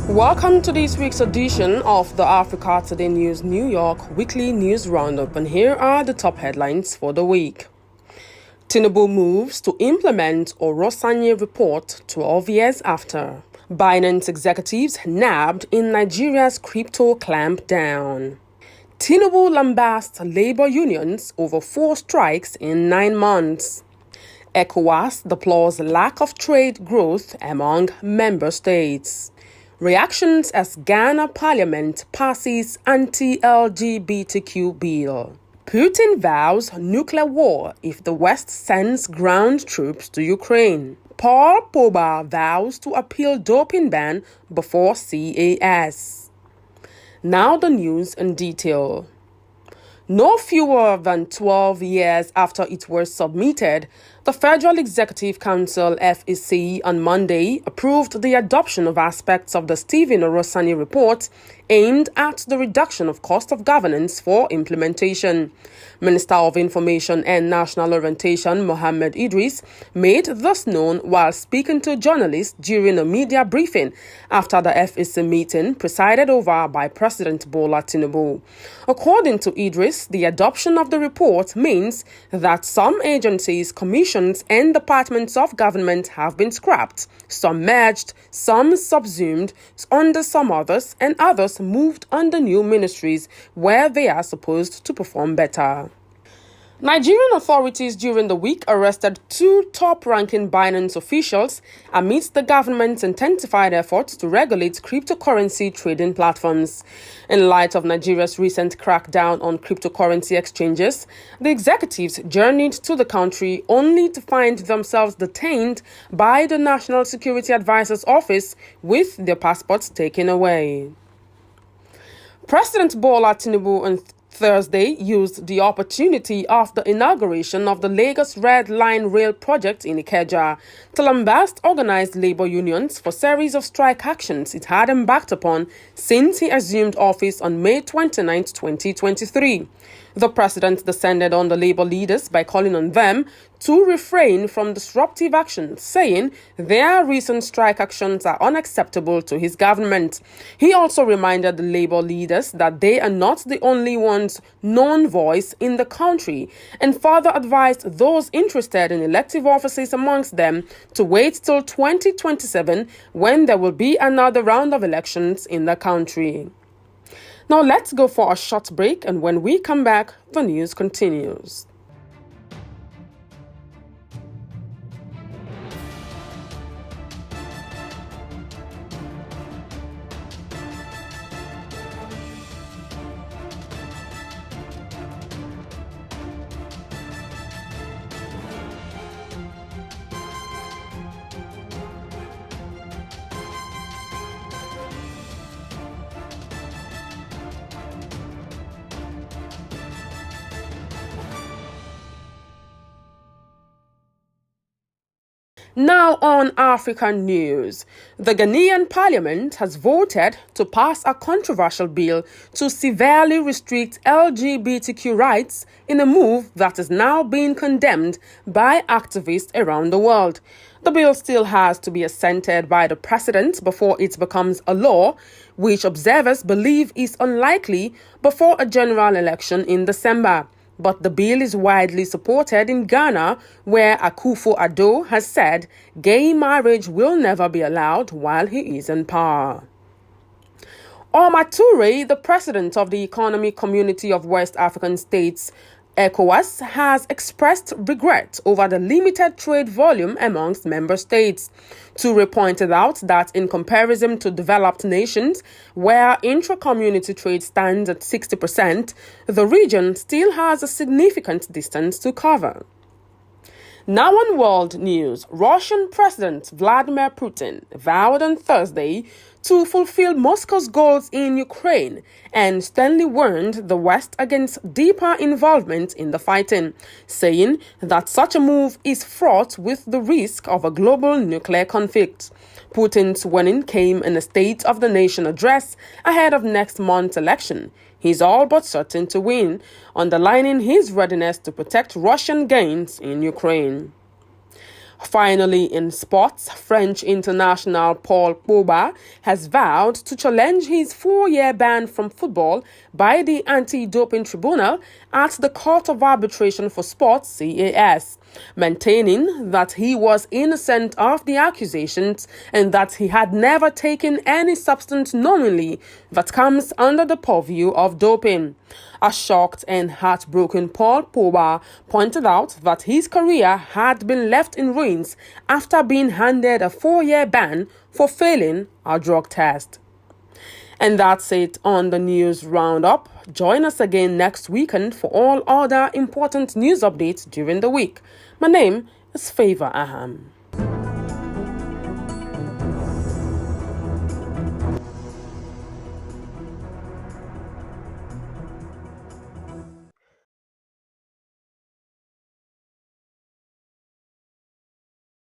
Welcome to this week's edition of the Africa Today News New York Weekly News Roundup, and here are the top headlines for the week. Tinubu moves to implement Orosanye report 12 years after. Binance executives nabbed in Nigeria's crypto clampdown. Tinubu lambasts labor unions over 4 strikes in 9 months. ECOWAS deplores lack of trade growth among member states. Reactions as Ghana Parliament passes anti-LGBTQ bill. Putin vows nuclear war if the West sends ground troops to Ukraine. Paul Pogba vows to appeal doping ban before CAS. Now the news in detail. No fewer than 12 years after it was submitted, the Federal Executive Council (FEC) on Monday approved the adoption of aspects of the Stephen Orosanye report aimed at the reduction of cost of governance for implementation. Minister of Information and National Orientation Mohammed Idris made this known while speaking to journalists during a media briefing after the FEC meeting presided over by President Bola Tinubu. According to Idris, the adoption of the report means that some agencies, commissions, and departments of government have been scrapped, some merged, some subsumed under some others, and others moved under new ministries where they are supposed to perform better. Nigerian authorities during the week arrested 2 top-ranking Binance officials amidst the government's intensified efforts to regulate cryptocurrency trading platforms. In light of Nigeria's recent crackdown on cryptocurrency exchanges, the executives journeyed to the country only to find themselves detained by the National Security Advisor's Office with their passports taken away. President Bola Tinubu on Thursday used the opportunity of the inauguration of the Lagos Red Line rail project in Ikeja to lambast organized labor unions for a series of strike actions it had embarked upon since he assumed office on May 29, 2023. The president descended on the labor leaders by calling on them to refrain from disruptive actions, saying their recent strike actions are unacceptable to his government. He also reminded the labor leaders that they are not the only ones known voice in the country, and further advised those interested in elective offices amongst them to wait till 2027 when there will be another round of elections in the country. Now let's go for a short break, and when we come back, the news continues. Now on African news, the Ghanaian parliament has voted to pass a controversial bill to severely restrict LGBTQ rights in a move that is now being condemned by activists around the world. The bill still has to be assented by the president before it becomes a law, which observers believe is unlikely before a general election in December. But the bill is widely supported in Ghana, where Akufo-Addo has said gay marriage will never be allowed while he is in power. Omar Toure, the president of the Economic Community of West African States, ECOWAS, has expressed regret over the limited trade volume amongst member states. Toure pointed out that in comparison to developed nations, where intra-community trade stands at 60%, the region still has a significant distance to cover. Now on world news, Russian President Vladimir Putin vowed on Thursday to fulfill Moscow's goals in Ukraine and sternly warned the West against deeper involvement in the fighting, saying that such a move is fraught with the risk of a global nuclear conflict. Putin's warning came in a State of the Nation address ahead of next month's election. He's all but certain to win, underlining his readiness to protect Russian gains in Ukraine. Finally, in sports, French international Paul Pogba has vowed to challenge his 4-year ban from football by the Anti-Doping Tribunal at the Court of Arbitration for Sports (CAS), maintaining that he was innocent of the accusations and that he had never taken any substance knowingly that comes under the purview of doping. A shocked and heartbroken Paul Pogba pointed out that his career had been left in ruins after being handed a 4-year ban for failing a drug test. And that's it on the News Roundup. Join us again next weekend for all other important news updates during the week. My name is Favor Aham.